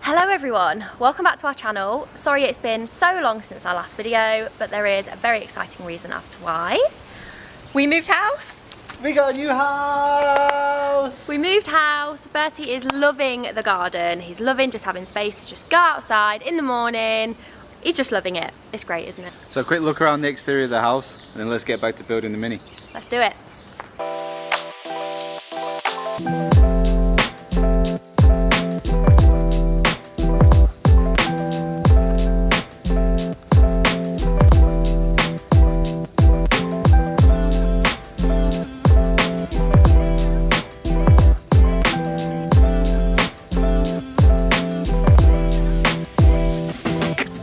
Hello everyone, welcome back to our channel. Sorry it's been so long since our last video, but there is a very exciting reason as to why. We moved house. We got a new house! We moved house. Bertie is loving the garden. He's loving just having space to just go outside in the morning. He's just loving it. It's great, isn't it? So a quick look around the exterior of the house and then let's get back to building the Mini. Let's do it.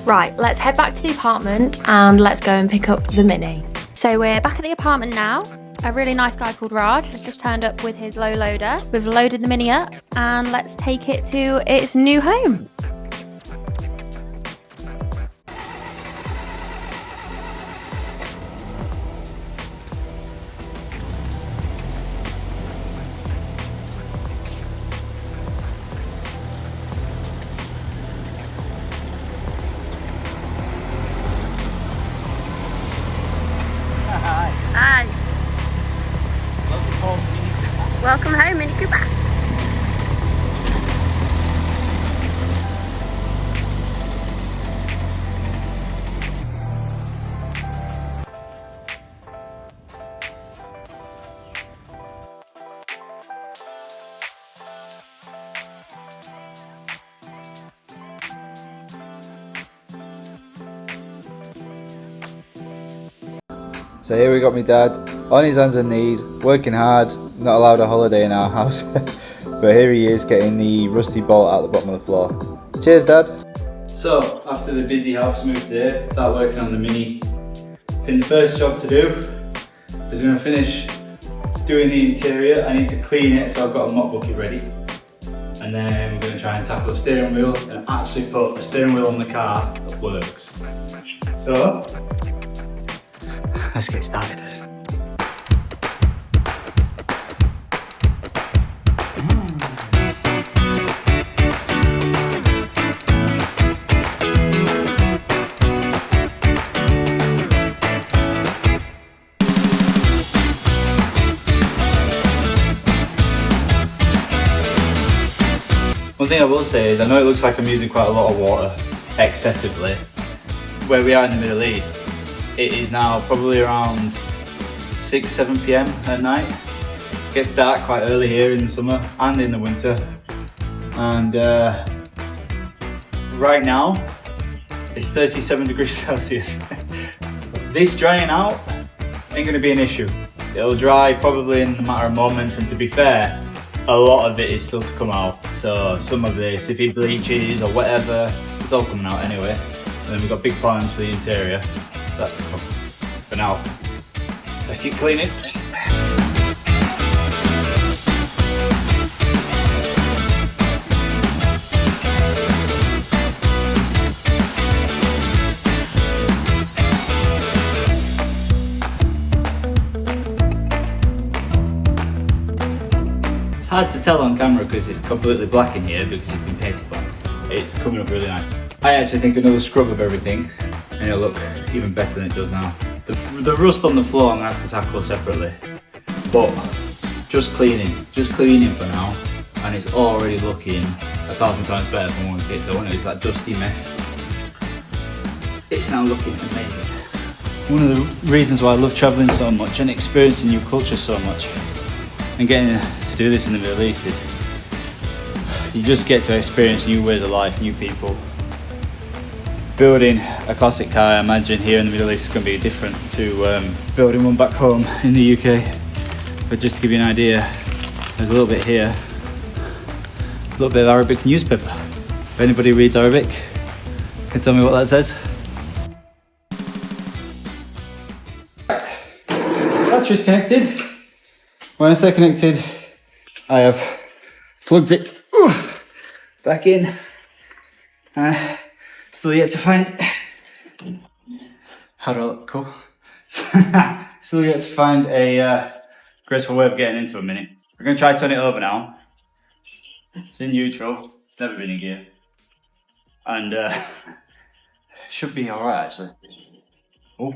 Right, let's head back to the apartment and let's go and pick up the Mini. So we're back at the apartment now. A really nice guy called Raj has just turned up with his low loader. We've loaded the Mini up and let's take it to its new home. Hi. Welcome home, Mini Cooper. So here we got my dad, on his hands and knees, working hard, not allowed a holiday in our house. But here he is getting the rusty bolt out the bottom of the floor. Cheers, Dad. So, after the busy house move today, start working on the Mini. I think the first job to do is going to finish doing the interior. I need to clean it, so I've got a mop bucket ready. And then we're going to try and tackle the steering wheel and actually put a steering wheel on the car that works. So, let's get started. One thing I will say is I know it looks like I'm using quite a lot of water excessively. Where we are in the Middle East, it is now probably around 6-7 p.m. at night. It gets dark quite early here in the summer and in the winter. And right now it's 37 degrees Celsius. This drying out ain't gonna be an issue. It'll dry probably in a matter of moments, and to be fair, a lot of it is still to come out. So some of this, if it bleaches or whatever, it's all coming out anyway. And then we've got big plans for the interior. That's to come. For now, let's keep cleaning. It's hard to tell on camera because it's completely black in here because it's been painted black. It's coming up really nice. I actually think another scrub of everything and it'll look even better than it does now. The rust on the floor I'm going to have to tackle separately, but just cleaning for now, and it's already looking 1,000 times better than when we picked it when it was that dusty mess. It's now looking amazing. One of the reasons why I love travelling so much and experiencing new cultures so much and getting to do this in the Middle East is you just get to experience new ways of life, new people. Building a classic car, I imagine here in the Middle East is going to be different to building one back home in the UK. But just to give you an idea, there's a little bit here, a little bit of Arabic newspaper. If anybody reads Arabic, can tell me what that says. Battery's connected. When I say connected, I have plugged it back in. Still yet to find. How do I look? Cool. Still yet to find a graceful way of getting into a Mini. We're going to try turn it over now. It's in neutral. It's never been in gear. and should be all right actually. Oh.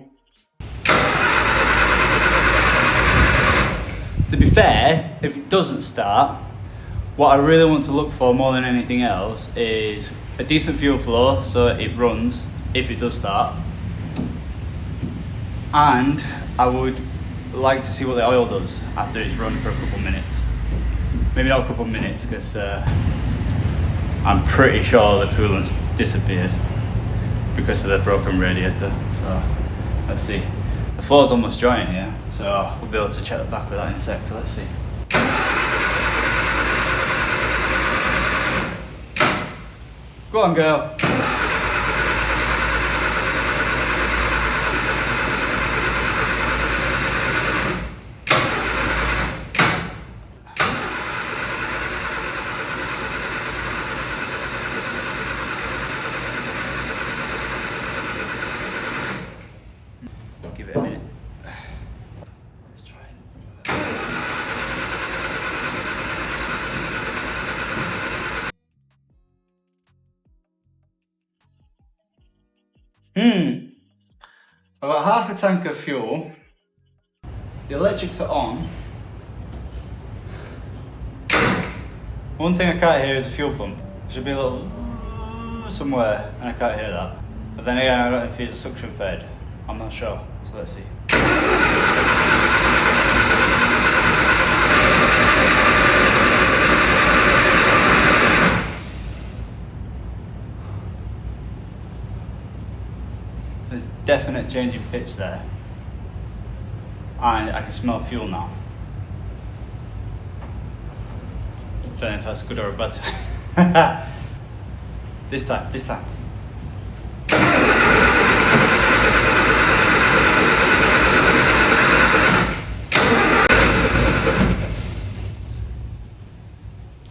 To be fair, if it doesn't start, what I really want to look for more than anything else is a decent fuel flow so it runs if it does start, and I would like to see what the oil does after it's run for a couple minutes. Maybe not a couple minutes, because I'm pretty sure the coolant's disappeared because of the broken radiator. So let's see. The floor's almost dry in here, so we'll be able to check the back with that in a sec. So let's see. Go on, girl. Give it a minute. Let's try it. I've got half a tank of fuel. The electrics are on. One thing I can't hear is a fuel pump. There should be a little somewhere, and I can't hear that. But then again, I don't know if it's a suction fed. I'm not sure, so let's see. There's definite change in pitch there. And I can smell fuel now. Don't know if that's good or a bad sign. This time.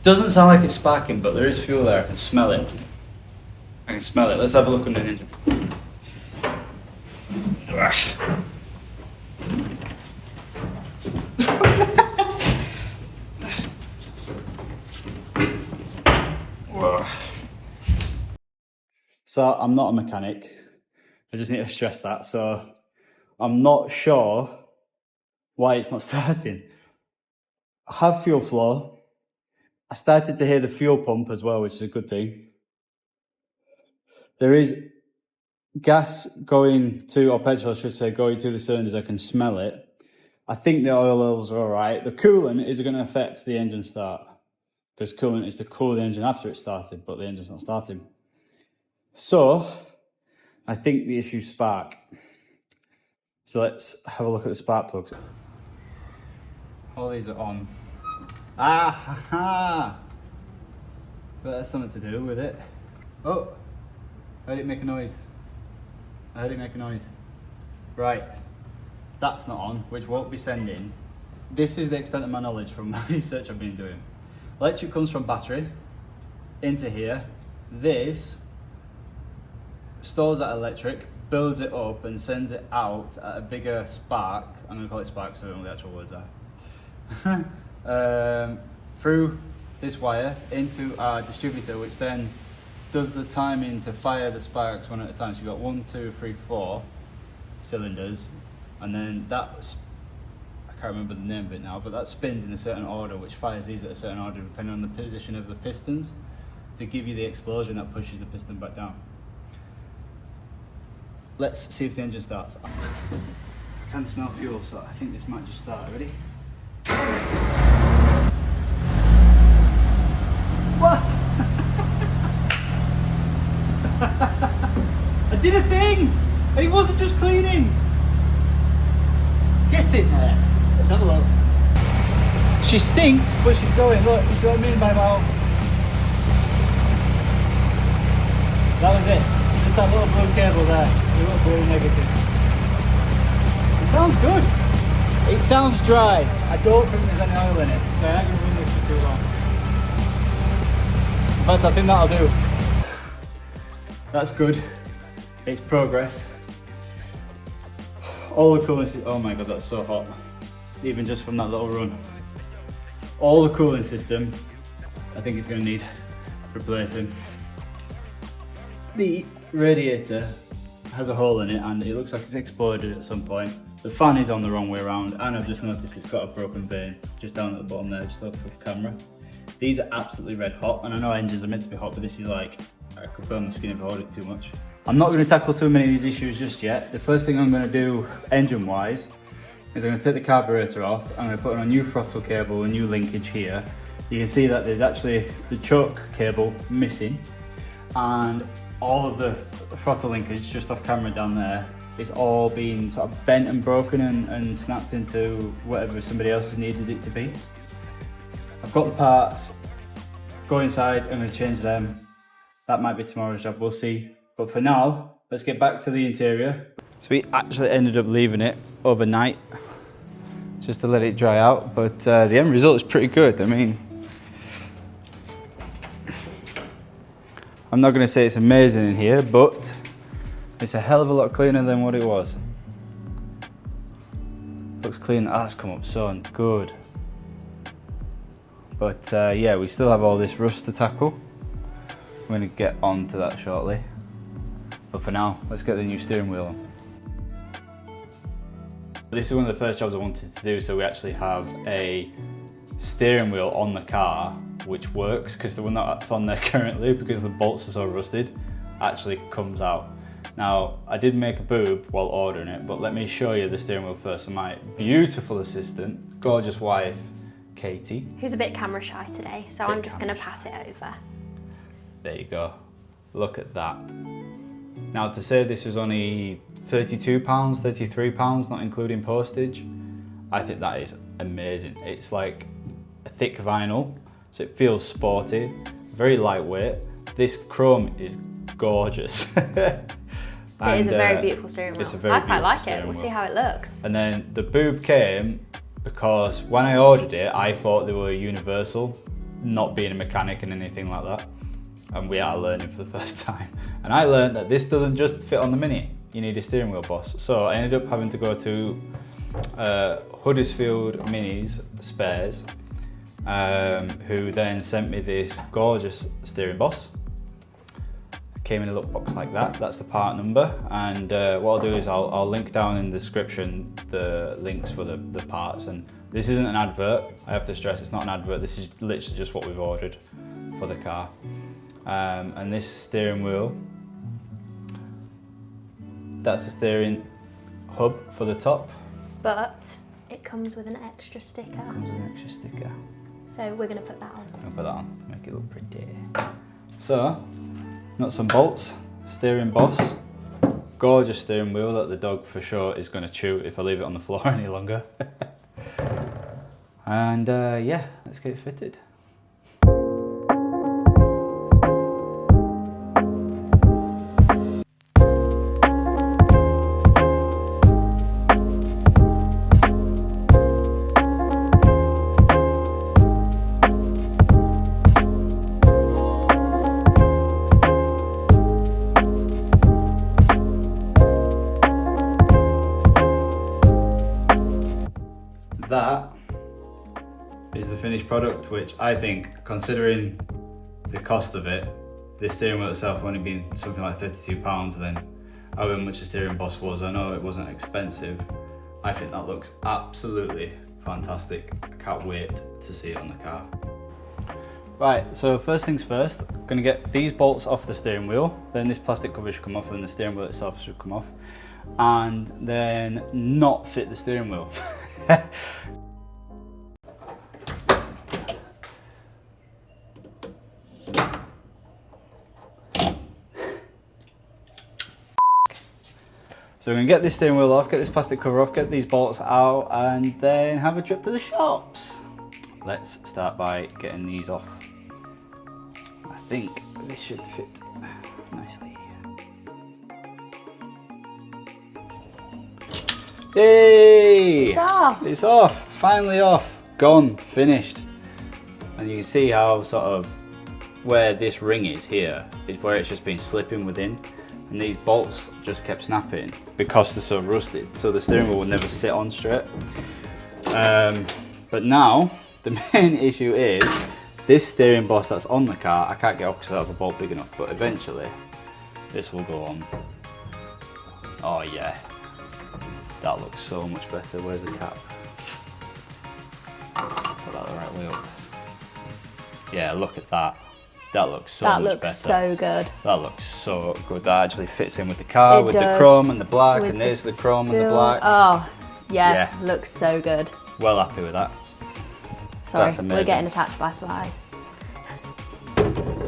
Doesn't sound like it's sparking, but there is fuel there. I can smell it. Let's have a look under the engine. So I'm not a mechanic. I just need to stress that. So I'm not sure why it's not starting. I have fuel flow. I started to hear the fuel pump as well, which is a good thing. There is gas going to, or petrol I should say, going to the cylinders. I can smell it. I think the oil levels are all right. The coolant is going to affect the engine start, because coolant is to cool the engine after it started, but the engine's not starting. So I think the issue's spark. So let's have a look at the spark plugs. All these are on. But that's something to do with it. Oh, I heard it make a noise. Right, that's not on, which won't be sending. This is the extent of my knowledge from my research I've been doing. Electric comes from battery into here. This stores that electric, builds it up and sends it out at a bigger spark. I'm going to call it spark so I don't know what the actual words are. Through this wire into our distributor, which then does the timing to fire the sparks one at a time. So you've got 1, 2, 3, 4 cylinders, and then that, I can't remember the name of it now, but that spins in a certain order, which fires these at a certain order depending on the position of the pistons to give you the explosion that pushes the piston back down. Let's see if the engine starts. I can smell fuel, so I think this might just start. Ready? What? I did a thing! And it wasn't just cleaning! Get in there! Let's have a look. She stinks, but she's going. Look, you see what I mean by mouth? That was it. Just that little blue cable there. A little blue negative. It sounds good. It sounds dry. I don't think there's any oil in it, so I ain't going to run this for too long. But I think that'll do. That's good. It's progress. All the cooling system, oh my god, that's so hot. Even just from that little run. All the cooling system, I think it's going to need replacing. The radiator has a hole in it and it looks like it's exploded at some point. The fan is on the wrong way around and I've just noticed it's got a broken vane just down at the bottom there, just off of camera. These are absolutely red hot, and I know engines are meant to be hot, but this is like, I could burn my skin if I hold it too much. I'm not going to tackle too many of these issues just yet. The first thing I'm going to do, engine-wise, is I'm going to take the carburetor off. I'm going to put on a new throttle cable, a new linkage here. You can see that there's actually the choke cable missing, and all of the throttle linkage just off camera down there is all being sort of bent and broken and snapped into whatever somebody else has needed it to be. I've got the parts, go inside, I'm going to change them. That might be tomorrow's job, we'll see. But for now, let's get back to the interior. So we actually ended up leaving it overnight just to let it dry out, but the end result is pretty good. I mean, I'm not going to say it's amazing in here, but it's a hell of a lot cleaner than what it was. Looks clean. Ah, it's come up so good. But yeah, we still have all this rust to tackle. I'm going to get on to that shortly. But for now, let's get the new steering wheel on. This is one of the first jobs I wanted to do, so we actually have a steering wheel on the car which works, because the one that's on there currently, because the bolts are so rusted, actually comes out. Now, I did make a boob while ordering it, but let me show you the steering wheel first. So my beautiful assistant, gorgeous wife, Katie. Who's a bit camera shy today, so I'm just going to pass it over. There you go. Look at that. Now, to say this was only £32, £33, not including postage, I think that is amazing. It's like a thick vinyl, so it feels sporty, very lightweight. This chrome is gorgeous. It is a very beautiful steering wheel. I quite like it. We'll see how it looks. And then the boob came because when I ordered it, I thought they were universal, not being a mechanic and anything like that. And we are learning for the first time. And I learned that this doesn't just fit on the Mini. You need a steering wheel boss. So I ended up having to go to Huddersfield Minis Spares, who then sent me this gorgeous steering boss. Came in a little box like that. That's the part number, and what I'll do is I'll link down in the description the links for the parts. And this isn't an advert, I have to stress, it's not an advert, this is literally just what we've ordered for the car. And this steering wheel, that's the steering hub for the top. But it comes with an extra sticker. It comes with an extra sticker. So we're going to put that on. I'll put that on, make it look pretty. So, nuts and bolts, steering boss, gorgeous steering wheel that the dog for sure is going to chew if I leave it on the floor any longer. And yeah, let's get it fitted. That is the finished product, which I think, considering the cost of it, the steering wheel itself only being something like £32, and then however much the steering boss was, I know it wasn't expensive. I think that looks absolutely fantastic. I can't wait to see it on the car. Right, so first things first, I'm going to get these bolts off the steering wheel, then this plastic cover should come off, and the steering wheel itself should come off, and then not fit the steering wheel. So we're going to get this steering wheel off, get this plastic cover off, get these bolts out, and then have a trip to the shops. Let's start by getting these off. I think this should fit nicely. Yay! It's off! It's off! Finally off! Gone, finished. And you can see how sort of where this ring is here is where it's just been slipping within. And these bolts just kept snapping because they're so rusted, so the steering wheel will never sit on straight. But now the main issue is this steering boss that's on the car. I can't get off because I have a bolt big enough, but eventually this will go on. Oh yeah, that looks so much better. Where's the cap? Put that the right way up. Yeah, look at that. That looks so much better. That looks so good. That looks so good. That actually fits in with the car, with the chrome and the black, and there's the chrome and the black. Oh, yeah, looks so good. Well happy with that. Sorry, we're getting attacked by flies.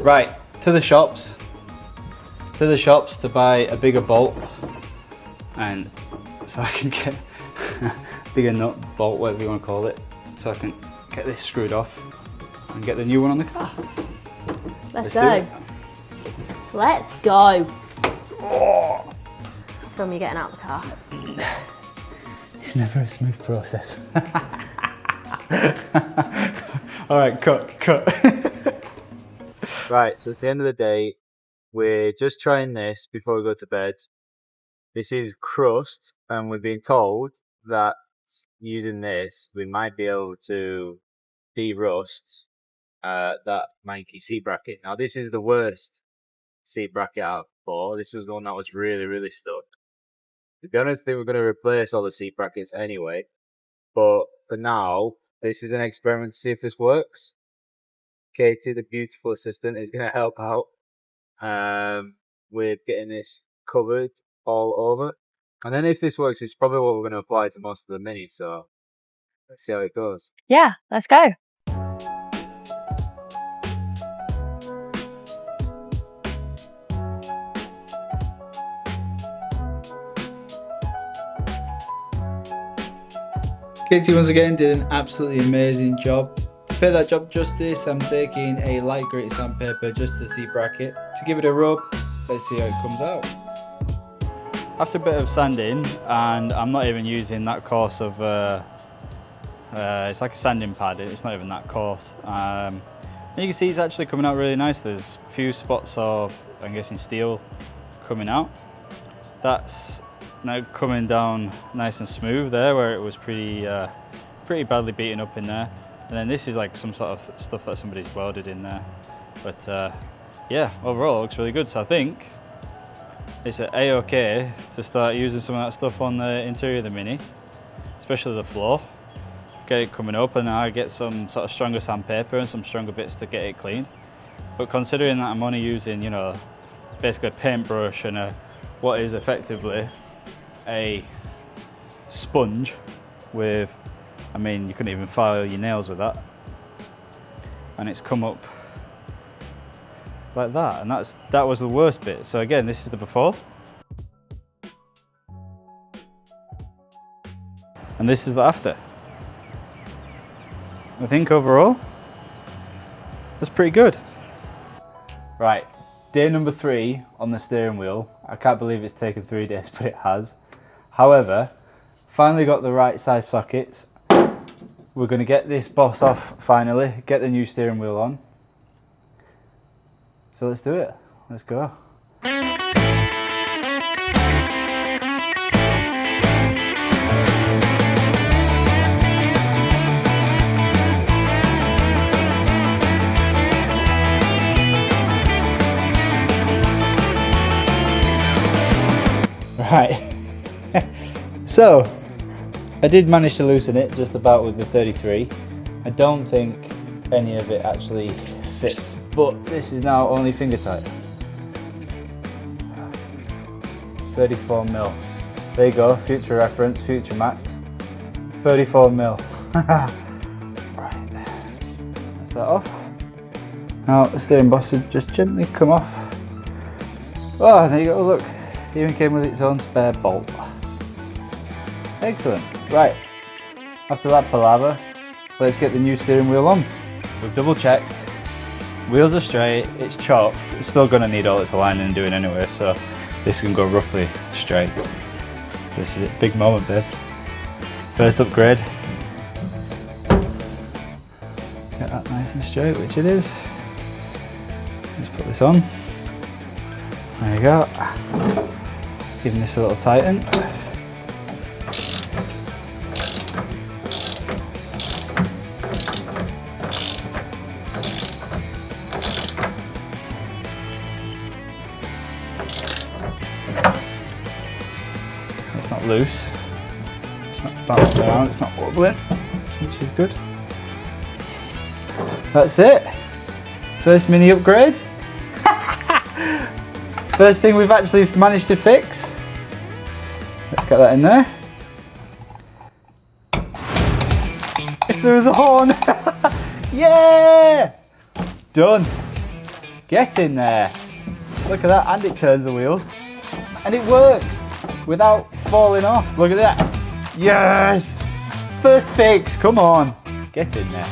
Right, to the shops. To the shops to buy a bigger bolt, and so I can get a bigger nut, bolt, whatever you want to call it, so I can get this screwed off and get the new one on the car. Let's go. Let's go. Oh. From you getting out of the car. It's never a smooth process. All right, cut. Right, so it's the end of the day. We're just trying this before we go to bed. This is crust, and we've been told that using this, we might be able to de-rust that manky seat bracket. Now, this is the worst seat bracket out of 4. This was the one that was really, really stuck. To be honest, I think we're going to replace all the seat brackets anyway. But for now, this is an experiment to see if this works. Katie, the beautiful assistant, is going to help out with getting this covered all over. And then if this works, it's probably what we're going to apply to most of the Mini. So let's see how it goes. Yeah, let's go. Katie once again did an absolutely amazing job. To pay that job justice, I'm taking a light gritty sandpaper just to the seat bracket to give it a rub. Let's see how it comes out. After a bit of sanding, and I'm not even using that coarse of, it's like a sanding pad, it's not even that coarse. And you can see it's actually coming out really nice. There's a few spots of, I'm guessing, steel coming out. That's now coming down nice and smooth there, where it was pretty badly beaten up in there. And then this is like some sort of stuff that somebody's welded in there. But yeah, overall it looks really good. So I think it's a-okay to start using some of that stuff on the interior of the Mini, especially the floor. Get it coming up, and I get some sort of stronger sandpaper and some stronger bits to get it clean. But considering that I'm only using, you know, basically a paintbrush and what is effectively a sponge with, I mean, you couldn't even file your nails with that, and it's come up like that, and that was the worst bit. So again, this is the before, and this is the after. I think overall that's pretty good. Right, day number 3 on the steering wheel. I can't believe it's taken 3 days, but it has. However, finally got the right size sockets. We're going to get this boss off finally, get the new steering wheel on. So let's do it. Let's go. Right. So, I did manage to loosen it just about with the 33. I don't think any of it actually fits, but this is now only finger tight. 34 mil. There you go, future reference, future max. 34 mil. Right, that's that off. Now the steering boss should just gently come off. Oh, there you go, look. It even came with its own spare bolt. Excellent. Right, after that palaver, let's get the new steering wheel on. We've double checked, wheels are straight, it's chopped, it's still going to need all its aligning and doing anyway, so this can go roughly straight. This is it, big moment, babe. First upgrade. Get that nice and straight, which it is. Let's put this on. There you go. Giving this a little tighten. not loose. It's not bouncing around, it's not wobbling, which is good. That's it. First mini upgrade. First thing we've actually managed to fix. Let's get that in there. If there was a horn. Yeah! Done. Get in there. Look at that, and it turns the wheels. And it works without falling off. Look at that. Yes! First fix, come on. Get in there.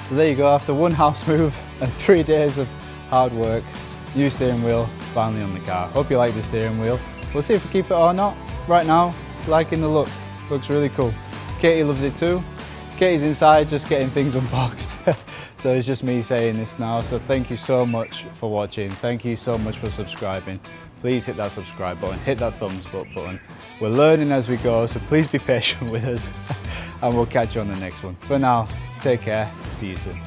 So there you go, after one house move and 3 days of hard work, new steering wheel finally on the car. Hope you like the steering wheel. We'll see if we keep it or not. Right now, liking the look. Looks really cool. Katie loves it too. Katie's inside just getting things unboxed. So it's just me saying this now. So thank you so much for watching. Thank you so much for subscribing. Please hit that subscribe button, hit that thumbs up button. We're learning as we go, so please be patient with us and we'll catch you on the next one. For now, take care. See you soon.